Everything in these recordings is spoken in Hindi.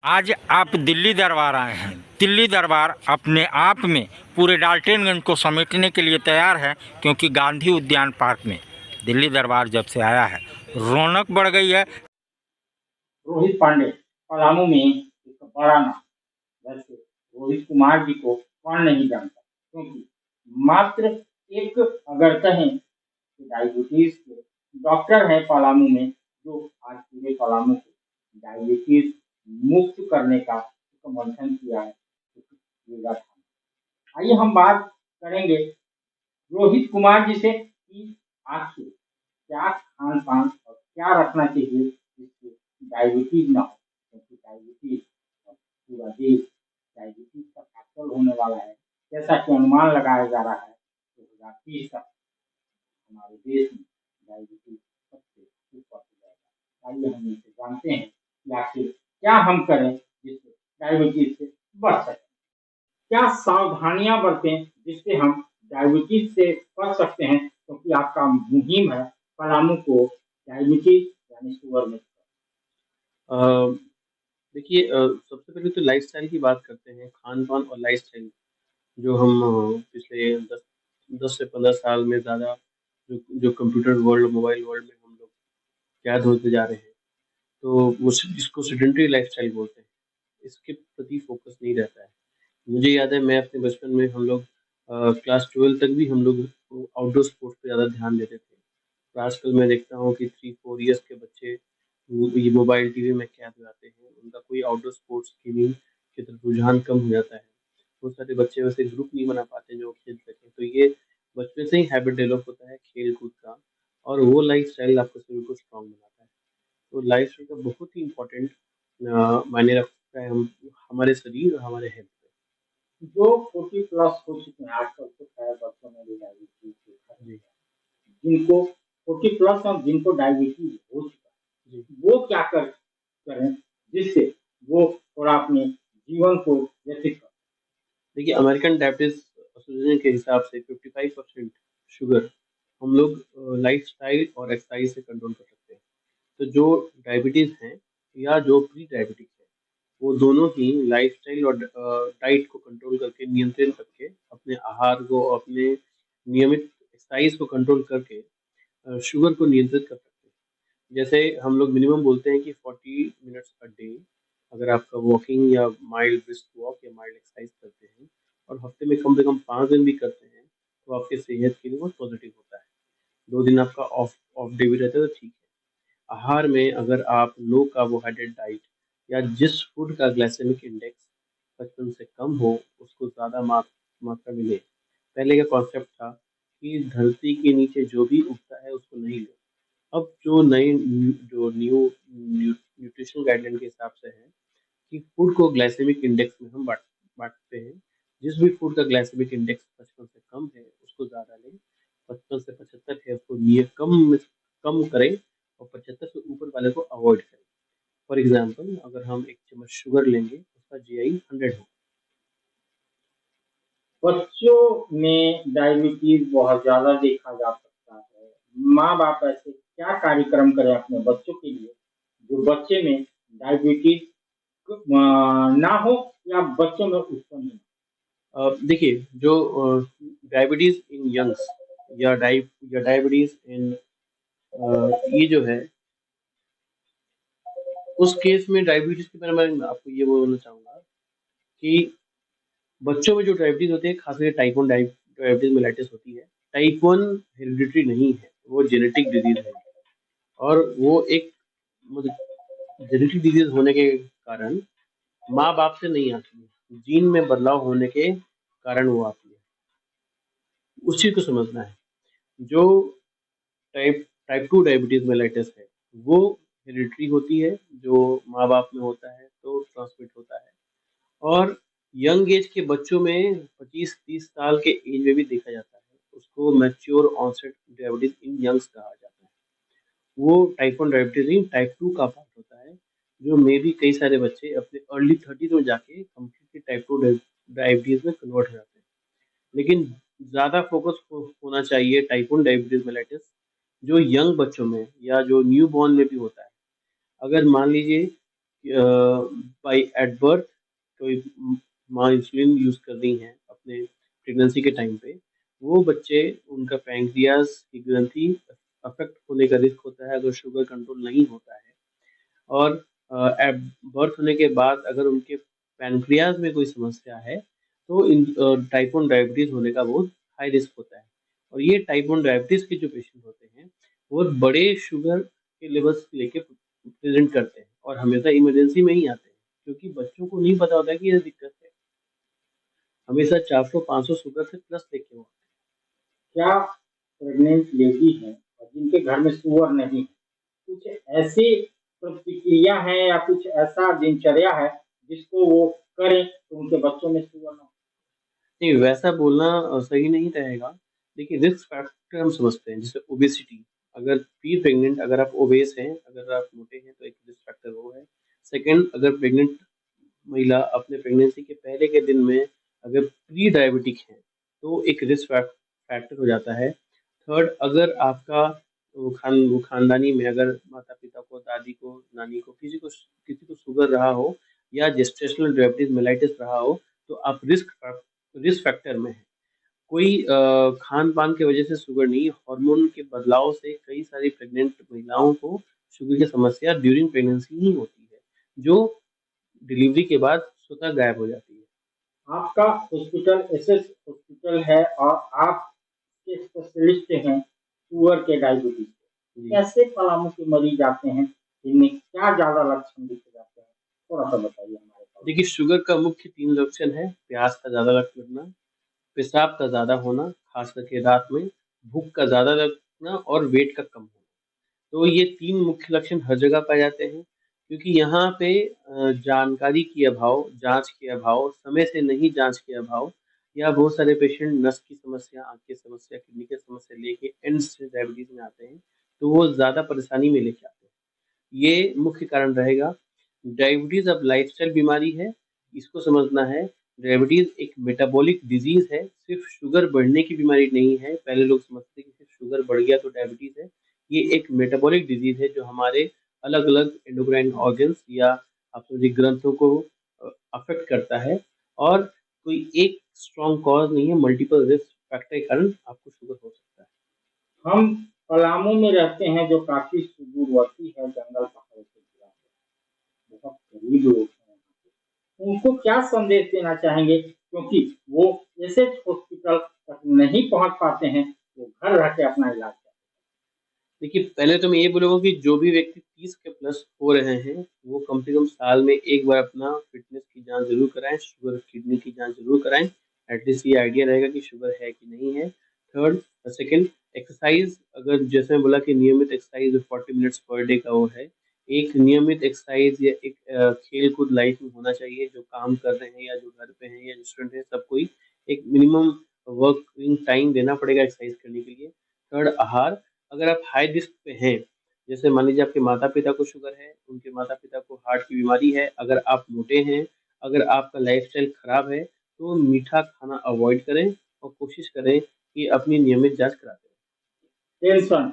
आज आप दिल्ली दरबार आए हैं। दिल्ली दरबार अपने आप में पूरे डाल्टनगंज को समेटने के लिए तैयार है, क्योंकि गांधी उद्यान पार्क में दिल्ली दरबार जब से आया है रौनक बढ़ गई है। रोहित पांडे पलामू में एक बड़ा नाम। वैसे रोहित कुमार जी को कौन नहीं जानता, क्योंकि मात्र एक अगर कहें कि डायबिटीज के डॉक्टर हैं पलामू में, जो आज पूरे पलामू को डायबिटीज मुक्त करने का एक मंथन किया है। योगा था। आइए हम बात करेंगे रोहित कुमार जी से कि आखिर क्या खान पान और क्या रखना चाहिए जिससे डायबिटीज ना हो, क्योंकि डायबिटीज पूरा देश डायबिटीज का कातल होने वाला है। जैसा कि अनुमान लगाया जा रहा है 2030 तक हमारे देश में डायबिटीज सबसे ऊपर हो जाएगा। आइए हम इनसे जानते हैं कि आखिर क्या हम करें जिससे डायबिटीज से बच सकें, क्या सावधानियां बरतें जिससे हम डायबिटीज से बच सकते हैं, क्योंकि आपका मुहिम है पलामू को डायबिटीज यानी शुगर मुक्त। अ, देखिए, सबसे पहले तो लाइफ़स्टाइल की बात करते हैं, खान-पान और लाइफ़स्टाइल जो हम पिछले 10 से 15 साल में ज़्यादा जो कंप्यूटर वर्ल्ड, मोबाइल वर्ल्ड में हम लोग कैद होते जा रहे हैं, तो वो जिसको सेडेंटरी लाइफ़स्टाइल बोलते हैं, इसके प्रति फ़ोकस नहीं रहता है। मुझे याद है मैं अपने बचपन में हम लोग क्लास 12 तक भी हम लोग आउटडोर स्पोर्ट्स पे ज़्यादा ध्यान देते थे। तो आजकल मैं देखता हूँ कि 3-4 इयर्स के बच्चे वो ये मोबाइल, टीवी में कैद हो जाते हैं। उनका कोई आउटडोर स्पोर्ट्स, गेमिंग की तरफ रुझान कम हो जाता है। बहुत सारे बच्चे वैसे ग्रुप नहीं बना पाते जो खेल सकें। तो ये बचपन से ही हैबिट डेवलप होता है खेल-कूद का, और वो लाइफ़स्टाइल आपके शरीर को स्ट्रॉन्ग बनाता है। तो लाइफ़स्टाइल का बहुत ही इम्पोर्टेंट मायने रखता है हमारे शरीर और हमारे हेल्थ पे। जो 40 प्लस हो चुके हैं आजकल तो खैर बच्चों में भी डायबिटीज देखा जी, जाता है। जिनको 40 प्लस और जिनको डायबिटीज हो चुका जी। है वो क्या करें जिससे वो थोड़ा अपने जीवन को व्यतीत कर। देखिए, अमेरिकन डायबिटीज़ एसोसिएशन के हिसाब से 55% शुगर हम लोग लाइफ़स्टाइल और एक्सरसाइज से कंट्रोल कर सकते हैं। तो जो डायबिटीज़ हैं या जो प्री डायबिटिक है, वो दोनों ही लाइफ़स्टाइल और डाइट को कंट्रोल करके, नियंत्रण करके, अपने आहार को, अपने नियमित एक्सरसाइज को कंट्रोल करके शुगर को नियंत्रित कर सकते हैं। जैसे हम लोग मिनिमम बोलते हैं कि 40 मिनट्स अ डे अगर आपका वॉकिंग या माइल्ड ब्रिस्क वॉक या माइल्ड एक्सरसाइज करते हैं और हफ्ते में कम से कम 5 दिन भी करते हैं, तो आपके सेहत के लिए बहुत पॉजिटिव होता है। 2 दिन आपका ऑफ ऑफ डे भी रहता है तो ठीक है। आहार में अगर आप लो कार्बोहाइड्रेट डाइट या जिस फूड का ग्लाइसेमिक इंडेक्स 55 से कम हो, उसको ज़्यादा मात्रा में लें। पहले का कॉन्सेप्ट था कि धरती के नीचे जो भी उगता है उसको नहीं लो। अब जो नई जो न्यूट्रिशनल गाइडलाइन के हिसाब से है कि फूड को ग्लाइसेमिक इंडेक्स में हम बाँटते हैं। जिस भी फूड का ग्लाइसेमिक इंडेक्स 55 से कम है, उसको ज़्यादा लें, 55 से 75 है, उसको लिए कम करें और 75 से ऊपर वाले को अवॉइड करें। फॉर एग्ज़ाम्पल अगर हम 1 चम्मच शुगर लेंगे, उसका जीआई 100 हो। बच्चों में डायबिटीज बहुत ज्यादा देखा जा सकता है। माँ बाप ऐसे क्या कार्यक्रम करें अपने बच्चों के लिए जो बच्चे में डायबिटीज ना हो या बच्चों में उत्पन्न हो। देखिए, जो डायबिटीज़ इन यंग्स या डायबिटीज़ इन ये जो है, उस केस में डायबिटीज़ के बारे में मैं आपको ये बोलना चाहूँगा कि बच्चों में जो डायबिटीज़ होती है, खास करके टाइप 1 डायबिटीज़ मेलाइटिस होती है। टाइप 1 हेरिडिटरी नहीं है, वो जेनेटिक डिज़ीज़ है और वो एक मतलब जेनेटिक डिज़ीज़ होने के कारण माँ-बाप से नहीं आती है। जीन में बदलाव होने के कारण वो आती है। उस चीज़ को समझना है। जो टाइप 2 डायबिटीज़ मेलाइटिस है, वो हेरिडिटरी होती है, जो माँ-बाप में होता है, तो ट्रांसमिट होता है। और यंग एज के बच्चों में 25-30 साल के एज में भी देखा जाता है। उसको mature onset diabetes in youngs कहा जाता है। वो टाइप 1 डायबिटीज़ नहीं, टाइप 2 का पार्ट होता है, जो मेबी कई सारे बच्चे अपने अर्ली 30s में जाके कंप्लीटली टाइप 2 डायबिटीज़ में कन्वर्ट हो जाते हैं। लेकिन ज़्यादा फ़ोकस होना चाहिए टाइप 1 डायबिटीज़ मेलाइटिस जो यंग बच्चों में या जो न्यूबॉर्न में भी होता है। अगर मान लीजिए बाई एट बर्थ कोई माँ इंसुलिन यूज़ कर रही हैं अपने प्रेगनेंसी के टाइम पे, वो बच्चे उनका पैंक्रियास की ग्रंथि अफेक्ट होने का रिस्क होता है अगर शुगर कंट्रोल नहीं होता है। और एट बर्थ होने के बाद अगर उनके पैनक्रियाज में कोई समस्या है तो इन टाइप 1 डायबिटीज़ होने का बहुत हाई रिस्क होता है। और ये टाइप 1 डायबिटीज़ के जो पेशेंट होते हैं वो बड़े शुगर के लेवल्स लेके प्रेजेंट करते हैं और हमेशा इमरजेंसी में ही आते हैं क्योंकि बच्चों को नहीं पता होता है कि ये दिक्कत है। हमेशा 400-500 शुगर से प्लस लेके वो आते क्या प्रेग्नेंट लेडी हैं और जिनके घर में शुगर नहीं है, कुछ ऐसी प्रतिक्रिया है या कुछ ऐसा दिनचर्या है जिसको वो करें तो उनके बच्चों में शुगर ना हो? नहीं, वैसा बोलना सही नहीं रहेगा। देखिए रिस्क फैक्टर हम समझते हैं जैसे ओबेसिटी, अगर प्री प्रेग्नेंट अगर आप ओबेस हैं, अगर आप मोटे हैं तो एक रिस्क फैक्टर वो है। सेकंड, अगर प्रेग्नेंट महिला अपने प्रेगनेंसी के पहले के दिन में अगर प्री डायबिटिक है तो एक रिस्क फैक्टर हो जाता है। थर्ड, अगर आपका वो खानदानी में अगर माता-पिता को, दादी को, नानी को, किसी को शुगर रहा हो या जेस्टेशनल डायबिटीज़ मेलाइटिस रहा हो, तो आप रिस्क फैक्टर में हैं। कोई खान-पान की वजह से शुगर नहीं, हार्मोन के बदलाव से कई सारी प्रेग्नेंट महिलाओं को शुगर की समस्या ड्यूरिंग प्रेगनेंसी ही होती है, जो डिलीवरी के बाद स्वतः गायब हो जाती है। आपका हॉस्पिटल एसएस हॉस्पिटल है और आप के स्पेशलिस्ट हैं शुगर के डायबिटीज के। जी। कैसे पलामू के मरीज आते हैं, इनमें क्या ज़्यादा लक्षण दिखे जाते हैं? थोड़ा-सा बताइए हमारे को। देखिए शुगर का मुख्य 3 लक्षण है, प्यास का ज़्यादा लगना, पेशाब का ज़्यादा होना, खास करके रात में, भूख का ज़्यादा लगना और वेट का कम होना। तो ये 3 मुख्य लक्षण हर जगह पाए जाते हैं क्योंकि यहाँ पे जानकारी की अभाव, जाँच के अभाव, समय से नहीं जाँच के अभाव या बहुत सारे पेशेंट नस की समस्या, आँख की समस्या, किडनी की समस्या लेके एंड स्टेज डायबिटीज़ में आते हैं, तो वो ज़्यादा परेशानी में लेके आते हैं। ये मुख्य कारण रहेगा। डायबिटीज़ अब लाइफ़स्टाइल बीमारी है, इसको समझना है। डायबिटीज़ एक मेटाबॉलिक डिज़ीज़ है, सिर्फ़ शुगर बढ़ने की बीमारी नहीं है। पहले लोग समझते थे कि सिर्फ़ शुगर बढ़ गया तो डायबिटीज़ है। ये एक मेटाबॉलिक डिज़ीज़ है जो हमारे अलग-अलग एंडोक्राइन ऑर्गन्स या आप समझिए ग्रंथों को अफ़ेक्ट करता है और कोई एक स्ट्रॉन्ग कॉज़ नहीं है, मल्टीपल रिस्क फैक्टर के कारण आपको शुगर हो सकता है। हम पलामू में रहते हैं जो काफ़ी सुदूरवर्ती है, जंगल पहाड़ों से घिरा है, बहुत गरीब लोग हैं यहाँ पे। उनको क्या संदेश देना चाहेंगे क्योंकि वो एसएच हॉस्पिटल तक नहीं पहुँच पाते हैं, वो घर रह के अपना इलाज करते देखिए, पहले तो मैं ये बोलूँगा कि जो भी व्यक्ति 30 के प्लस हो रहे हैं, वो कम से कम साल में एक बार अपना फ़िटनेस की जाँच ज़रूर कराएँ, शुगर, किडनी की जाँच ज़रूर कराएँ। एटलीस्ट ये आइडिया रहेगा कि शुगर है कि नहीं है। थर्ड सेकंड, एक्सरसाइज़ अगर जैसे मैं बोला कि नियमित एक्सरसाइज़ 40 मिनट्स पर डे का वो है। एक नियमित एक्सरसाइज़ या एक खेल-कूद लाइफ़ में होना चाहिए, जो काम कर रहे हैं या जो घर पे हैं या जो स्टूडेंट हैं, सब कोई एक मिनिमम वर्किंग टाइम देना पड़ेगा एक्सरसाइज़ करने के लिए। थर्ड, आहार, अगर आप हाई रिस्क पे हैं, जैसे मान लीजिए आपके माता-पिता को शुगर है, उनके माता-पिता को हार्ट की बीमारी है, अगर आप मोटे हैं, अगर आपका लाइफ़स्टाइल खराब है, तो मीठा खाना अवॉइड करें और कोशिश करें कि अपनी नियमित जाँच कराते हैं। टेंशन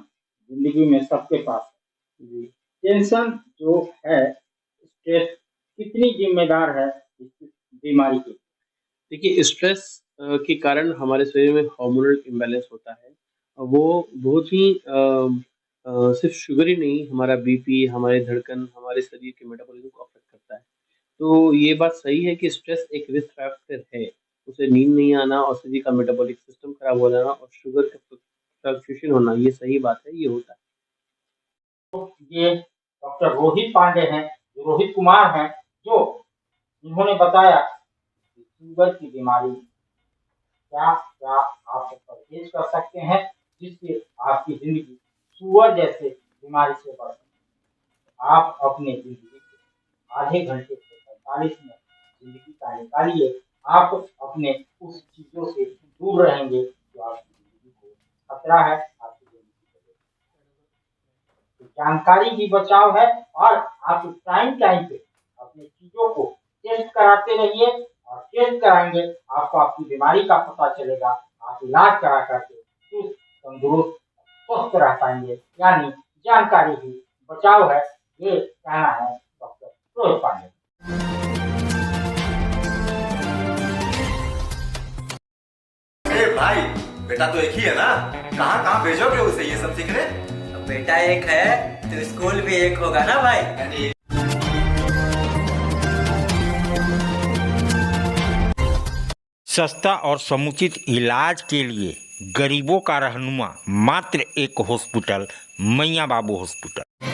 ज़िंदगी में सबके पास है। रहें। जी। टेंशन जो है, स्ट्रेस कितनी ज़िम्मेदार है इस बीमारी के? देखिए स्ट्रेस के कारण हमारे शरीर में हार्मोनल इम्बैलेंस होता है। वो बहुत ही सिर्फ़ शुगर ही नहीं, हमारा बीपी, हमारी धड़कन, हमारे शरीर के मेटाबॉलिज़्म को अफ़ेक्ट करता है। तो ये बात सही है कि स्ट्रेस एक रिस्क फैक्टर है। उसे नींद नहीं आना और शरीर का मेटाबॉलिक सिस्टम खराब हो जाना और शुगर का फ्लक्चुएशन होना, ये सही बात है, ये होता है। ये डॉक्टर रोहित पांडे हैं, रोहित कुमार हैं, जो इन्होंने बताया कि शुगर की बीमारी क्या क्या आप परहेज कर सकते हैं जिससे आपकी जिंदगी शुगर जैसे बीमारी से बच सके। आप अपने जिंदगी के आधे घंटे से 45 मिनट जिंदगी का निकालिए, आप अपने उस चीजों से दूर रहेंगे जो आपकी जिंदगी को खतरा है, आपकी जिंदगी को। तो जानकारी भी बचाव है और आप टाइम टाइम पे अपनी चीजों को टेस्ट कराते रहिए और टेस्ट कराएंगे आपको आपकी बीमारी का पता चलेगा, आप इलाज करा करके सुस्त, तंदुरुस्त, स्वस्थ रह पाएंगे। यानी जानकारी ही बचाव है, ये कहना है डॉक्टर रोहित पांडे। बेटा तो एक ही है ना, कहाँ कहाँ भेजोगे उसे ये सब सीखने? अब बेटा एक है तो स्कूल भी एक होगा ना भाई। यानी सस्ता और समुचित इलाज के लिए गरीबों का रहनुमा मात्र एक हॉस्पिटल, मैया बाबू हॉस्पिटल।